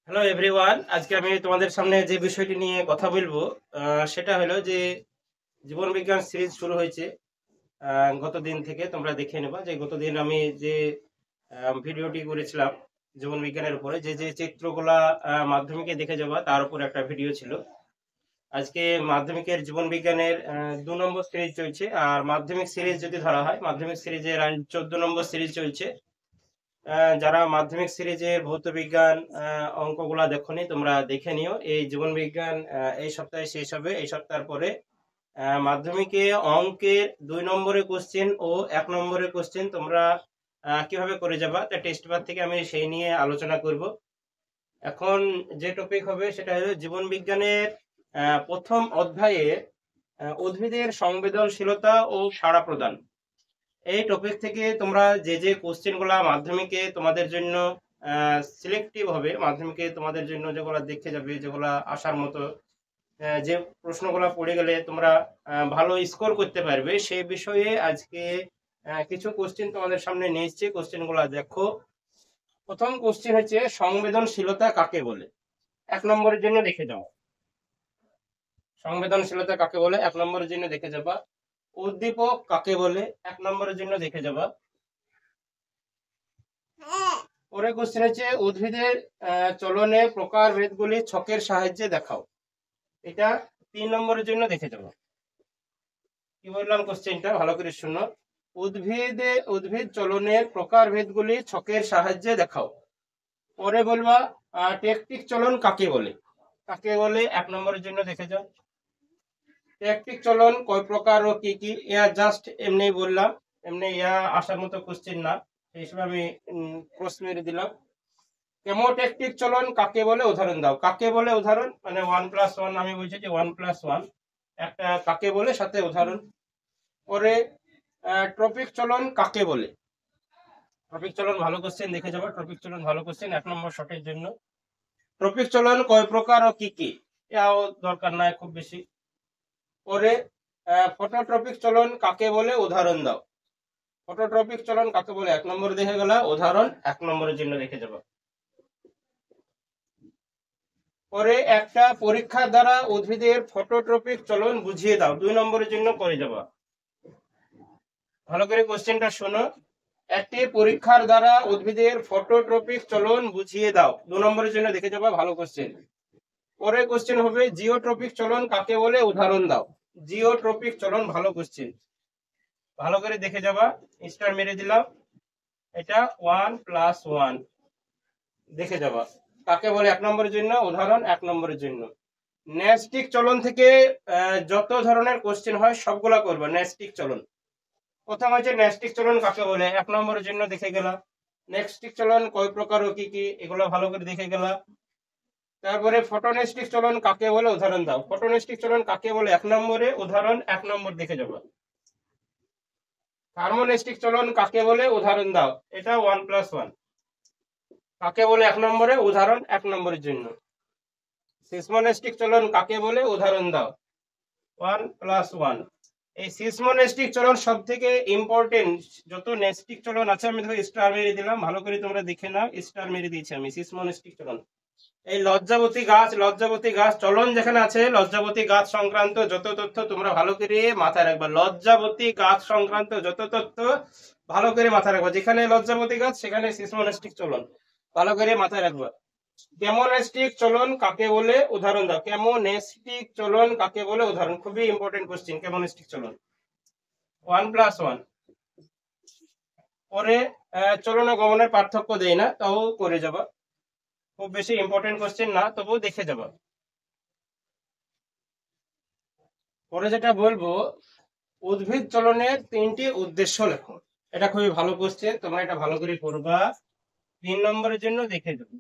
Hello everyone, আজকে আমি তোমাদের সামনে যে বিষয়টি নিয়ে কথা বলবো সেটা হলো যে জীবন বিজ্ঞান সিরিজ শুরু হয়েছে। গত দিন থেকে তোমরা দেখে নেবা যে গতদিন আমি যে ভিডিওটি করেছিলাম জীবন বিজ্ঞানের উপরে, যে যে চিত্রগুলা মাধ্যমিকে দেখে যাবা তার উপর একটা ভিডিও ছিল। আজকে মাধ্যমিকের জীবন বিজ্ঞানের 2 নম্বর সিরিজ চলছে, আর মাধ্যমিক সিরিজ যদি ধরা হয় মাধ্যমিক সিরিজের 14 নম্বর সিরিজ চলছে। যারা মাধ্যমিক সিরিজের ভৌত বিজ্ঞান অঙ্কগুলা দেখোনি তোমরা দেখে নিও। এই জীবন বিজ্ঞান এই সপ্তাহে শেষ হবে। এই সপ্তাহের পরে মাধ্যমিকে অঙ্কের 2 নম্বরের কোশ্চেন ও 1 নম্বরের কোশ্চেন তোমরা কিভাবে করে যাবা তা টেস্ট পেপার থেকে আমি সেই নিয়ে আলোচনা করব। এখন যে টপিক হবে সেটা হলো জীবন বিজ্ঞানের প্রথম অধ্যায়ে উদ্ভিদের সংবেদনশীলতা ও সাড়া প্রদান। এই টপিক থেকে তোমরা যে যে কোশ্চেন গুলা মাধ্যমিকে তোমাদের জন্য সিলেক্টিভ হবে, মাধ্যমিকে তোমাদের জন্য যেগুলো দেখে যাবে, যেগুলা আসার মতো, যে প্রশ্নগুলো পড়ে গেলে তোমরা ভালো স্কোর করতে পারবে, সেই বিষয়ে আজকে কিছু কোশ্চেন তোমাদের সামনে নিয়ে এসেছি। কোশ্চেনগুলো দেখো। প্রথম কোশ্চেন হচ্ছে সংবেদনশীলতা কাকে বলে। 1 নম্বরের জন্য দেখে যাও। সংবেদনশীলতা কাকে বলে 1 নম্বরের জন্য দেখে যাবা। উদ্দীপক কাকে বলে 1 নম্বরের জন্য দেখে যাবা। পরের কোশ্চেন হচ্ছে উদ্ভিদের চলনে প্রকারভেদগুলি ছকের সাহায্যে দেখাও। এটা 3 নম্বরের জন্য দেখে যাবো। কি বললাম কোশ্চেনটা ভালো করে শুনো। উদ্ভিদ চলনের প্রকারভেদগুলি ছকের সাহায্যে দেখাও। পরে বলবা টেকটিক চলন কাকে বলে। কাকে বলে 1 নম্বরের জন্য দেখে যাও। টেকটিক চলন কয় প্রকার ও কি কি, ইয়া জাস্ট এমনি বললাম, এমনি ইয়া আসার মতো কোশ্চেন না, সেই হিসেবে আমি ক্রস মেরে দিলাম। কেমোটেকটিক চলন কাকে বলে উদাহরণ দাও। কাকে বলে উদাহরণ মানে 1+1, আমি বলছি যে 1+1 একটা কাকে বলে সাথে উদাহরণ। পরে ট্রপিক চলন কাকে বলে। ট্রপিক চলন ভালো কোশ্চেন দেখে যাবো। ট্রপিক চলন ভালো কোশ্চেন 1 নম্বর শর্টের জন্য। ট্রপিক চলন কয় প্রকার ও কি কি, এও দরকার নাই খুব বেশি। পরে ফটোট্রপিক চলন কাকে বলে উদাহরণ দাও। ফটোট্রপিক চলন কাকে বলে 1 নম্বর দেখে গেল, উদাহরণ 1 নম্বরের জন্য দেখে যাবো। পরে একটা পরীক্ষার দ্বারা উদ্ভিদের ফটোট্রপিক চলন বুঝিয়ে দাও। 2 নম্বরের জন্য করে যাবা। ভালো করে কোশ্চেনটা শোনো। একটি পরীক্ষার দ্বারা উদ্ভিদের ফটোট্রপিক চলন বুঝিয়ে দাও। 2 নম্বরের জন্য দেখে যাবা, ভালো কোশ্চেন। পরে কোশ্চেন হবে জিওট্রপিক চলন কাকে বলে উদাহরণ দাও। জিওট্রপিক চলন ভালো কোশ্চেন, ভালো করে দেখে যাবা। স্টার মেরে দিলাম। এটা 1+1 দেখে যাবা। কাকে বলে 1 নম্বরের জন্য, উদাহরণ 1 নম্বরের জন্য। ন্যাস্টিক চলন থেকে যত ধরনের কোশ্চেন হয় সবগুলা করবা। ন্যাস্টিক চলন প্রথম হচ্ছে ন্যাস্টিক চলন কাকে বলে 1 নম্বরের জন্য দেখে গেলা। ন্যাস্টিক চলন কয় প্রকার ও কি কি, এগুলো ভালো করে দেখে গেলা। তারপরে ফটোনেস্টিক চলন কাকে বলে উদাহরণ দাও। ফটোনেস্টিক চলন কাকে বলে 1 নম্বরে, উদাহরণ 1 নম্বর দেখে যাবা। থার্মোনেস্টিক চলন কাকে বলে উদাহরণ দাও। এটা 1+1 কাকে বলে 1 নম্বরে, উদাহরণ 1 নম্বরের জন্য। সিসমোনেস্টিক চলন কাকে বলে উদাহরণ দাও। 1+1 এই সিসমোনেস্টিক চলন সব থেকে ইম্পর্টেন্ট। যত নেস্টিক চলন আছে আমি ধরো স্টার মেরে দিলাম, ভালো করে তোমরা দেখে নাও। স্টার মেরে দিয়েছি আমি সিসমোনেস্টিক চলন। এই লজ্জাবতী গাছ চলন যেখানে আছে, লজ্জাবতী গাছ সংক্রান্ত যত তথ্য তোমরা ভালো করে মাথায় রাখবা। লজ্জাবতী গাছ সংক্রান্ত যত তথ্য ভালো করে মাথায় রাখবা। যেখানে লজ্জাবতী গাছ সেখানে সিসমোনেস্টিক চলন, ভালো করে মাথায় রাখবা। কেমোনেস্টিক চলন কাকে বলে উদাহরণ দাও। কেমোনেস্টিক চলন কাকে বলে উদাহরণ, খুবই ইম্পর্টেন্ট কোশ্চেন। কেমোনেস্টিক চলন 1+1। পরে চলন ও গমনের পার্থক্য দেয় না, তাও করে যাবা। খুব বেশি ইম্পর্টেন্ট কোশ্চেন না, তবুও দেখে যাবা। পরে যেটা বলবো, উদ্ভিদ চলনের 3টি উদ্দেশ্য লেখো। এটা খুবই ভালো কোশ্চেন, তোমরা এটা ভালো করে করবা। 3 নম্বরের জন্য দেখে যাবো।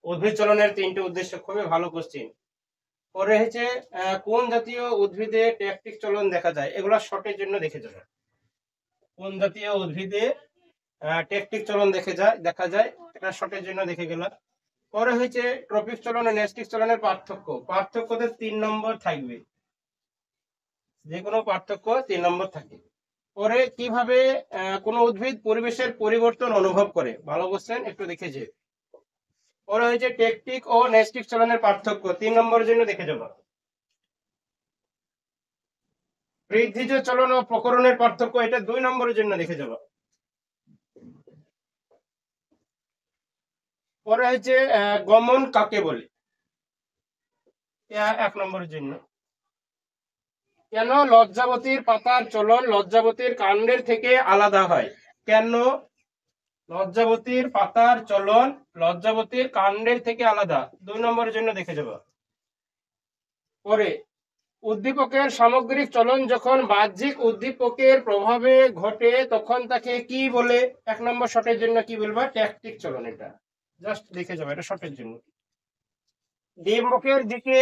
উদ্ভিদ চলনের 3টি উদ্দেশ্য খুবই ভালো কোশ্চেন। পরে হচ্ছে কোন জাতীয় উদ্ভিদে টেকটিক চলন দেখা যায়, এগুলা শর্টের জন্য দেখে যাবে। কোন জাতীয় উদ্ভিদে টেকটিক চলন দেখা যায় এটা শর্টের জন্য দেখে গেলাম। পরে হচ্ছে ট্রপিক চলন ও নেস্টিক চলনের পার্থক্যতে 3 নম্বর থাকবে। যে কোনো পার্থক্য 3 নম্বর থাকে। পরে কিভাবে কোন উদ্ভিদ পরিবেশের পরিবর্তন অনুভব করে, ভালো কোশ্চেন, একটু দেখেছে। পরে হয়েছে টেকটিক ও নেস্টিক চলনের পার্থক্য, 3 নম্বরের জন্য দেখে যাবো। বৃদ্ধিজ চলন ও প্রকরণের পার্থক্য, এটা 2 নম্বরের জন্য দেখে যাবো। পরে হচ্ছে গমন কাকে বলে, 1 নম্বরের জন্য। কেন লজ্জাবতীর পাতার চলন লজ্জাবতীর কাণ্ডের থেকে আলাদা হয়, কেন লজ্জাবতীর পাতার চলন লজ্জাবতীর কাণ্ডের থেকে আলাদা, 2 নম্বরের জন্য দেখে যাব। পরে উদ্দীপকের সামগ্রিক চলন যখন বাহ্যিক উদ্দীপকের প্রভাবে ঘটে তখন তাকে কি বলে, 1 নম্বর শটের জন্য কি বলবা, ট্যাকটিক চলন। এটা জাস্ট দেখে যাবে, এটা শটের জন্য। ডিম্বকের দিকে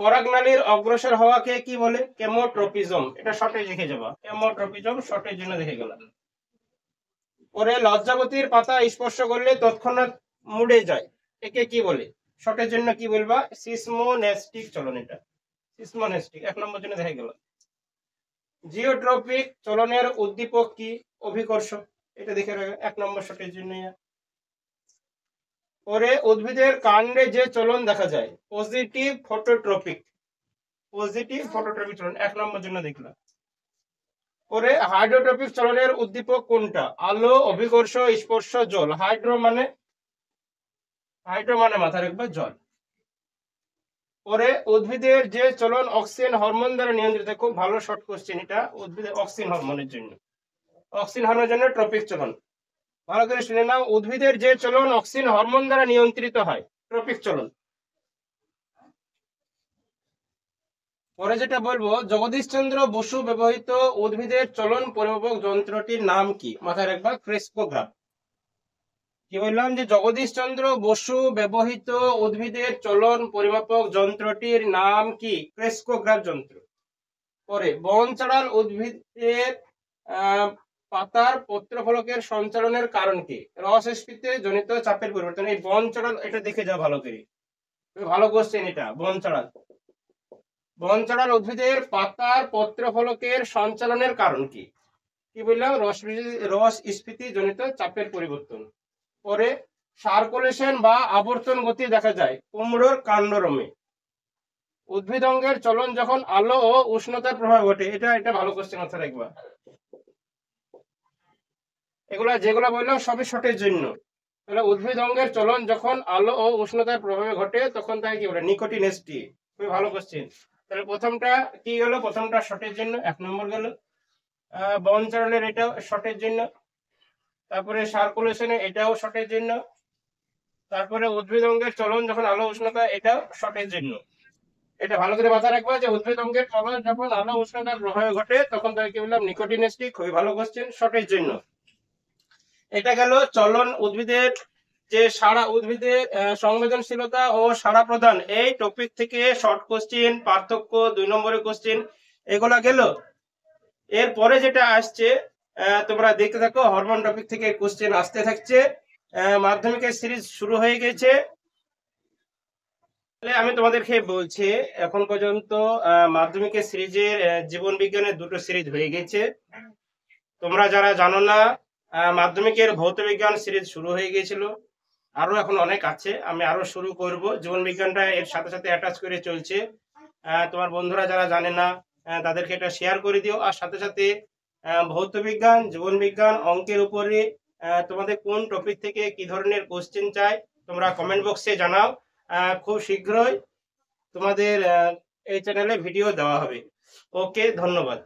পরাগনালীর অগ্রসর হওয়াকে কি বলে, কেমোট্রপিজম, এটা শর্টে লিখে যাবা, কেমোট্রপিজম শর্টের জন্য দেখে গেলাম। পরে লজ্জাবতীর পাতা স্পর্শ করলে তৎক্ষণাৎ মুড়ে যায়, একে কি বলে, শর্টের জন্য কি বলবা, সিসমোনেস্টিক চলন। এটা সিসমোনেস্টিক 1 নম্বর জন্য দেখে গেল। জিওট্রপিক চলনের উদ্দীপক কি, অভিকর্ষ, এটা দেখে 1 নম্বর শর্টের জন্য। পরে উদ্ভিদের কাণ্ডে যে চলন দেখা যায়, পজিটিভ ফটোট্রপিক চলন, 1 নম্বর জন্য দেখলাম। পরে হাইড্রোট্রপিক চলনের উদ্দীপক কোনটা, আলো, অভিকর্ষ, স্পর্শ, জল। হাইড্রো মানে মাথায় রাখবে জল। পরে উদ্ভিদের যে চলন অক্সিজেন হরমোন দ্বারা নিয়ন্ত্রিত, খুব ভালো শর্ট কোশ্চেন এটা, উদ্ভিদের অক্সিজেন হরমোনের জন্য ট্রপিক চলন। ভালো করে শুনে নাও, উদ্ভিদের যে চলন অক্সিজেন হরমোন দ্বারা নিয়ন্ত্রিত হয়, ট্রপিক চলন। পরে যেটা বলবো, জগদীশচন্দ্র বসু ব্যবহৃত উদ্ভিদের চলন পরিমাপক যন্ত্রটির নাম কি, মাথায় রাখবা, ক্রেস্কোগ্রাফ। কি বললাম, যে জগদীশচন্দ্র বসু ব্যবহৃত উদ্ভিদের চলন পরিমাপক যন্ত্রটির নাম কি, ক্রেস্কোগ্রাফ যন্ত্র। পরে বন চাড়াল উদ্ভিদের পাতার পত্রফলকের সঞ্চালনের কারণ কি, রসস্ফীতি জনিত চাপের পরিবর্তন। এই বন চাড়াল, এটা দেখে যাও ভালো করে, ভালো কোশ্চেন এটা। বন চাড়াল উদ্ভিদের পাতার পত্রফলকের সঞ্চালনের কারণ কি, কি বললাম, রস স্ফীতি জনিত চাপের পরিবর্তন। পরে সার্কুলেশন বা আবর্তন গতি দেখা যায় কুমড়োর কাণ্ডরমে। উদ্ভিদ অঙ্গের চলন যখন আলো ও উষ্ণতার প্রভাব ঘটে, এটা ভালো কোশ্চেন, মাথায় রাখবা। এগুলা যেগুলা বললাম সবই শর্টের জন্য। তাহলে উদ্ভিদ অঙ্গের চলন যখন আলো ও উষ্ণতার প্রভাবে ঘটে তখন তাকে কি বলে, নিকোটিনেস্টি। খুবই ভালো কোশ্চেন। তাহলে প্রথমটা কি গেল, প্রথমটা শর্টের জন্য 1 নম্বর গেল। বন চাড়ালের এটাও শর্টের জন্য। তারপরে সার্কুলেশনে এটাও শর্টের জন্য। তারপরে উদ্ভিদ অঙ্গের চলন যখন আলো উষ্ণতা, এটাও শর্টের জন্য। এটা ভালো করে মাথায় রাখবা যে উদ্ভিদ অঙ্গের চলন যখন আলো উষ্ণতার প্রভাবে ঘটে তখন তাকে কি বললাম, নিকোটিনেস্টি। খুবই ভালো কোশ্চেন, শর্টের জন্য। এটা গেল চলন উদ্ভিদের, যে সারা উদ্ভিদের সংবেদনশীলতা ও সাড়া প্রদান, এই টপিক থেকে শর্ট কোশ্চেন, পার্থক্য 2 নম্বরের কোশ্চেন এগুলা গেল। এরপরে যেটা আসছে তোমরা দেখতে থাকো, হরমোন টপিক থেকে কোশ্চেন আসতে থাকছে। মাধ্যমিকের সিরিজ শুরু হয়ে গেছে। আমি তোমাদেরকে বলছি, এখন পর্যন্ত মাধ্যমিকের সিরিজের জীবন বিজ্ঞানের 2টো সিরিজ হয়ে গেছে। তোমরা যারা জানো না, মাধ্যমিকের ভৌত বিজ্ঞান সিরিজ শুরু হয়ে গিয়েছিল, আরো এখন অনেক আছে, আমি আরো শুরু করব। জীবন বিজ্ঞানটা এর সাথে সাথে অ্যাটাচ করে চলছে। তোমার বন্ধুরা যারা জানে না তাদেরকে এটা শেয়ার করে দিও। আর সাথে সাথে ভৌত বিজ্ঞান, জীবন বিজ্ঞান, অঙ্কের উপরে তোমাদের কোন টপিক থেকে কি ধরনের কোশ্চেন চাই তোমরা কমেন্ট বক্সে জানাও। খুব শীঘ্রই তোমাদের এই চ্যানেলে ভিডিও দেওয়া হবে। ওকে, ধন্যবাদ।